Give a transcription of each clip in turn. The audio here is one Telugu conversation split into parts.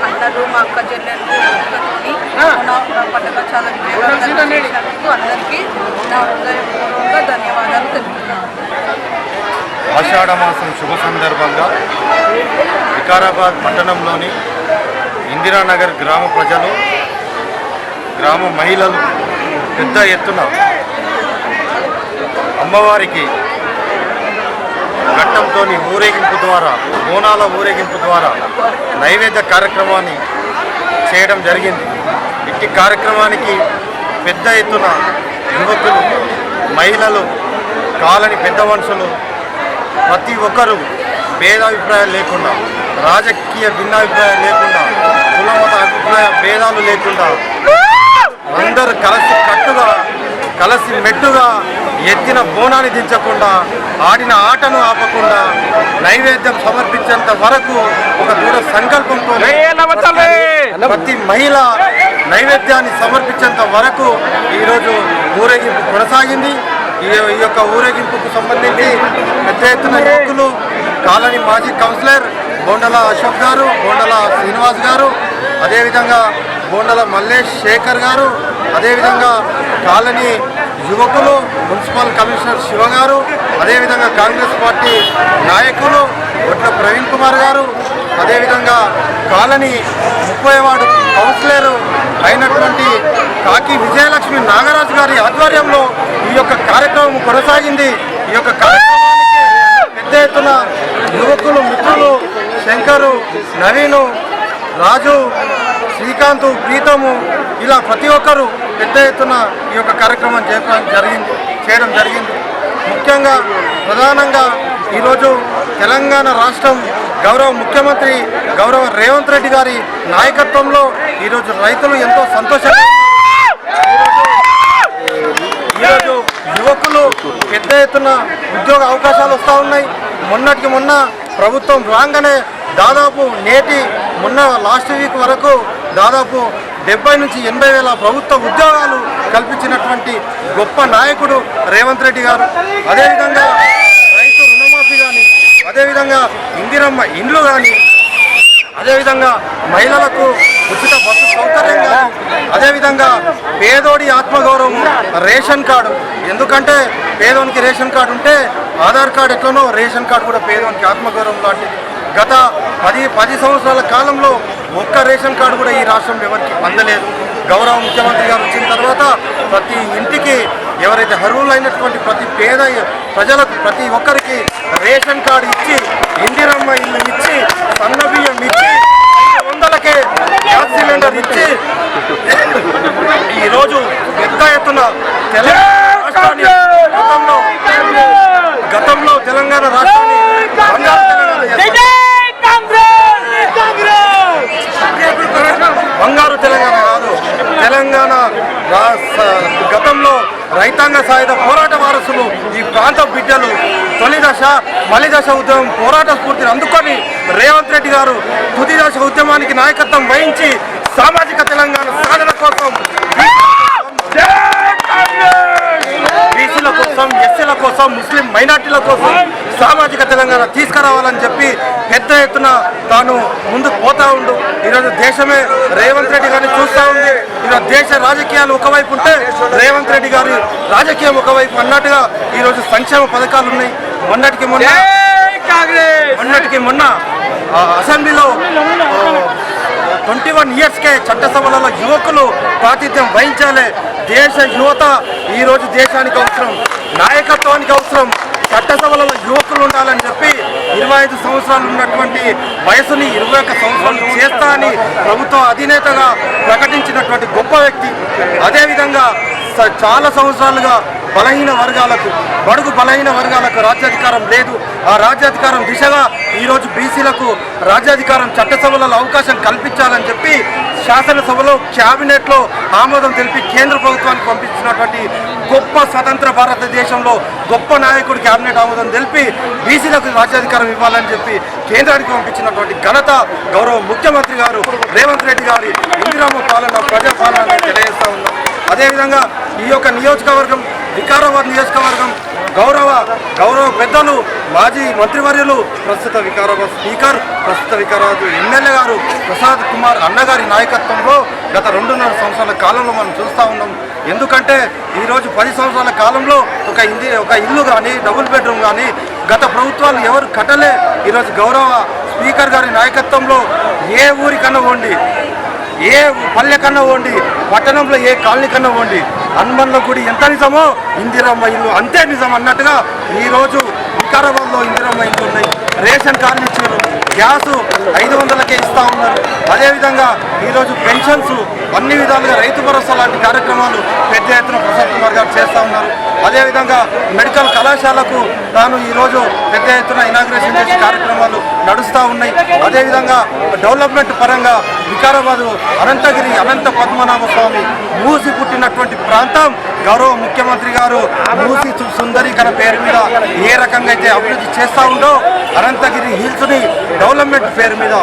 అన్నలు మా అక్క చెల్లెళ్ళు నా పండుగ చాలా విజయవంతంగా చేసినందుకు అందరికీ నా హృదయపూర్వక ధన్యవాదాలు తెలుపుతున్నాను. ఆషాఢ మాసం శుభ సందర్భంగా వికారాబాద్ పట్టణంలోని ఇందిరానగర్ గ్రామ ప్రజలు, గ్రామ మహిళలు పెద్ద ఎత్తున అమ్మవారికి ఘట్టంతో ఊరేగింపు ద్వారా, బోనాల ఊరేగింపు ద్వారా నైవేద్య కార్యక్రమాన్ని చేయడం జరిగింది. ఇట్టి కార్యక్రమానికి పెద్ద ఎత్తున యువకులు, మహిళలు, కాలనీ పెద్ద మనుషులు ప్రతి ఒక్కరూ భేదాభిప్రాయాలు లేకుండా, రాజకీయ భిన్నాభిప్రాయాలు లేకుండా, కులమత అభిప్రాయ భేదాలు లేకుండా అందరూ కలిసి కట్టుగా, కలిసి మెట్టుగా ఎత్తిన బోనాన్ని దించకుండా, ఆడిన ఆటను ఆపకుండా నైవేద్యం సమర్పించేంత వరకు ఒక దృఢ సంకల్పంతో ప్రతి మహిళ నైవేద్యాన్ని సమర్పించేంత వరకు ఈరోజు ఊరేగింపు కొనసాగింది. ఈ యొక్క ఊరేగింపుకు సంబంధించి పెద్ద ఎత్తున యువకులు, కాలనీ మాజీ కౌన్సిలర్ బోండల అశోక్ గారు, బోండల శ్రీనివాస్ గారు, అదేవిధంగా బోండల మల్లేష్ శేఖర్ గారు, అదేవిధంగా కాలనీ యువకులు, మున్సిపల్ కమిషనర్ శివ గారు, అదేవిధంగా కాంగ్రెస్ పార్టీ నాయకులు ఒట్ల ప్రవీణ్ కుమార్ గారు, అదేవిధంగా కాలనీ 30వ వార్డు కౌన్సిలర్ అయినటువంటి కాకి విజయలక్ష్మి నాగరాజు గారి ఆధ్వర్యంలో ఈ యొక్క కార్యక్రమం కొనసాగింది. ఈ యొక్క కార్యక్రమానికి పెద్ద ఎత్తున యువకులు, మిత్రులు శంకరు, నవీను, రాజు, శ్రీకాంత్, ప్రీతము ఇలా ప్రతి ఒక్కరూ పెద్ద ఎత్తున ఈ యొక్క కార్యక్రమం చేయడం జరిగింది. ముఖ్యంగా ప్రధానంగా ఈరోజు తెలంగాణ రాష్ట్రం గౌరవ ముఖ్యమంత్రి గౌరవ రేవంత్ రెడ్డి గారి నాయకత్వంలో ఈరోజు రైతులు ఎంతో సంతోషంగా, ఈరోజు యువకులు పెద్ద ఎత్తున ఉద్యోగ అవకాశాలు వస్తూ ఉన్నాయి. మొన్నటికి మొన్న ప్రభుత్వం రాగానే దాదాపు మొన్న లాస్ట్ వీక్ వరకు దాదాపు 70 నుంచి 80 వేల ప్రభుత్వ ఉద్యోగాలు కల్పించినటువంటి గొప్ప నాయకుడు రేవంత్ రెడ్డి గారు. అదేవిధంగా రైతు రుణమాఫీ కానీ, అదేవిధంగా ఇందిరమ్మ ఇండ్లు కానీ, అదేవిధంగా మహిళలకు ఉచిత బస్సు సౌకర్యం కానీ, అదేవిధంగా పేదోడి ఆత్మగౌరవం రేషన్ కార్డు. ఎందుకంటే పేదోనికి రేషన్ కార్డు ఉంటే ఆధార్ కార్డు ఎట్లనో రేషన్ కార్డు కూడా పేదోనికి ఆత్మగౌరవం లాంటిది. గత 10 సంవత్సరాల కాలంలో ఒక్క రేషన్ కార్డు కూడా ఈ రాష్ట్రంలో ఎవరికి అందలేదు. గౌరవ ముఖ్యమంత్రి గారు వచ్చిన తర్వాత ప్రతి ఇంటికి ఎవరైతే అర్హులైనటువంటి ప్రతి పేద ప్రజలకు ప్రతి ఒక్కరికి రేషన్ కార్డు ఇచ్చి, ఇందిరమ్మ ఇల్లు ఇచ్చి, సన్న బియ్యం ఇచ్చి, 500కే గ్యాస్ సిలిండర్ ఇచ్చి ఈరోజు పెద్ద ఎత్తున గతంలో తెలంగాణ రాష్ట్రాన్ని బంగారు తెలంగాణ కాదు, తెలంగాణ గతంలో రైతాంగ సాయుధ పోరాట వారసులు ఈ ప్రాంత బిడ్డలు తొలి దశ మలి దశ ఉద్యమం పోరాట స్ఫూర్తిని అందుకొని రేవంత్ రెడ్డి గారు తుది దశ ఉద్యమానికి నాయకత్వం వహించి సామాజిక తెలంగాణ సాధన కోసం, బీసీల కోసం, ఎస్సీల కోసం, ముస్లిం మైనార్టీల కోసం సామాజిక తెలంగాణ తీసుకురావాలని చెప్పి పెద్ద ఎత్తున తాను ముందుకు పోతా ఉండు. ఈరోజు దేశమే రేవంత్ రెడ్డి గారిని చూస్తూ ఉంది. ఈరోజు దేశ రాజకీయాలు ఒకవైపు ఉంటే రేవంత్ రెడ్డి గారి రాజకీయం ఒకవైపు అన్నట్టుగా ఈరోజు సంక్షేమ పథకాలు ఉన్నాయి. మొన్నటికి మొన్న అసెంబ్లీలో 21 ఇయర్స్కే చట్టసభలలో యువకులు ప్రాతినిధ్యం వహించాలి. దేశ యువత ఈరోజు దేశానికి అవసరం, నాయకత్వానికి అవసరం. చట్టసభలలో యువకులు ఉండాలని చెప్పి 25 సంవత్సరాలు ఉన్నటువంటి వయసుని 21 సంవత్సరాలు చేస్తా అని ప్రభుత్వ అధినేతగా ప్రకటించినటువంటి గొప్ప వ్యక్తి. అదేవిధంగా చాలా సంవత్సరాలుగా బలహీన వర్గాలకు, బడుగు బలహీన వర్గాలకు రాజ్యాధికారం లేదు. ఆ రాజ్యాధికారం దిశగా ఈరోజు బీసీలకు రాజ్యాధికారం చట్టసభలలో అవకాశం కల్పించాలని చెప్పి శాసనసభలో క్యాబినెట్లో ఆమోదం తెలిపి కేంద్ర ప్రభుత్వానికి పంపించినటువంటి గొప్ప స్వతంత్ర భారతదేశంలో గొప్ప నాయకుడు క్యాబినెట్ ఆమోదం తెలిపి బీసీలకు రాజ్యాధికారం ఇవ్వాలని చెప్పి కేంద్రానికి పంపించినటువంటి ఘనత గౌరవ ముఖ్యమంత్రి గారు రేవంత్ రెడ్డి గారి ఇందిరమ్మ పాలన, ప్రజాపాలన తెలియజేస్తూ ఉన్నాం. అదేవిధంగా ఈ యొక్క నియోజకవర్గం వికారాబాద్ నియోజకవర్గం గౌరవ పెద్దలు మాజీ మంత్రివర్యులు ప్రస్తుత వికారాబాద్ స్పీకర్ ప్రస్తుత వికారాబాద్ ఎమ్మెల్యే గారు ప్రసాద్ కుమార్ అన్నగారి నాయకత్వంలో గత 2.5 సంవత్సరాల కాలంలో మనం చూస్తూ ఉన్నాం. ఎందుకంటే ఈరోజు 10 సంవత్సరాల కాలంలో ఒక ఇల్లు కానీ డబుల్ బెడ్రూమ్ కానీ గత ప్రభుత్వాలు ఎవరు కట్టలే. ఈరోజు గౌరవ స్పీకర్ గారి నాయకత్వంలో ఏ ఊరికన్నా పోండి, ఏ పల్లె కన్నా పోండి, పట్టణంలో ఏ కాలనీ కన్నా పోండి, హనుమన్ల గుడి ఎంత నిజమో ఇందిరమ్మ ఇల్లు అంతే నిజం అన్నట్టుగా ఈరోజు వికారాబాద్లో ఇందిరమ్మ ఇల్లు ఉన్నాయి. రేషన్ కార్డులు ఇచ్చారు, గ్యాసు 500కే ఇస్తూ ఉన్నారు. అదేవిధంగా ఈరోజు పెన్షన్స్ అన్ని విధాలుగా రైతు భరోసా లాంటి కార్యక్రమాలు పెద్ద ఎత్తున ప్రసాద్ కుమార్ గారు చేస్తూ ఉన్నారు. అదేవిధంగా మెడికల్ కళాశాలకు తాను ఈరోజు పెద్ద ఎత్తున ఇనాగ్రేషన్ చేసే కార్యక్రమాలు నడుస్తూ ఉన్నాయి. అదేవిధంగా డెవలప్మెంట్ పరంగా వికారాబాద్ అనంతగిరి అనంత పద్మనాభ స్వామి మూసి పుట్టినటువంటి ప్రాంతం గౌరవ ముఖ్యమంత్రి గారు మూసి సుందరీకరణ పేరు మీద ఏ రకంగా అయితే అభివృద్ధి చేస్తూ ఉందో అనంతగిరి హిల్స్ని డెవలప్మెంట్ పేరు మీద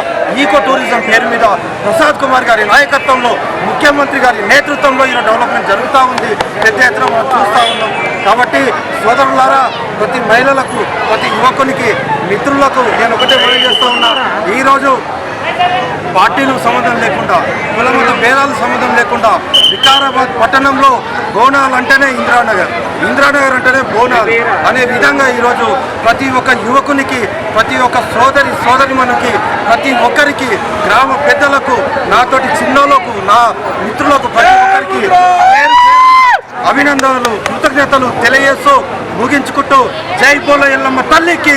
ఈకో టూరిజం పేరు మీద ప్రసాద్ కుమార్ గారి నాయకత్వంలో ముఖ్యమంత్రి గారి నేతృత్వంలో ఈ డెవలప్మెంట్ జరుగుతూ ఉంది. పెద్ద ఎత్తున మనం చూస్తూ ఉన్నాం. కాబట్టి సోదరులారా, ప్రతి మహిళలకు ప్రతి యువకునికి మిత్రులకు నేను ఒకటే మనవి చేస్తూ ఉన్నా. ఈరోజు పార్టీలకు సంబంధం లేకుండా కులమత భేదాలు సంబంధం లేకుండా వికారాబాద్ పట్టణంలో బోనాలు అంటేనే ఇందిరానగర్ అంటేనే బోనాలు అనే విధంగా ఈరోజు ప్రతి ఒక్క యువకునికి ప్రతి ఒక్క సోదరిమణుకి ప్రతి ఒక్కరికి గ్రామ పెద్దలకు నాతోటి చిన్నోళ్ళకు నా మిత్రులకు ప్రతి ఒక్కరికి అభినందనలు కృతజ్ఞతలు తెలియజేస్తూ ముగించుకుంటూ జై బోలో ఎల్లమ్మ తల్లికి.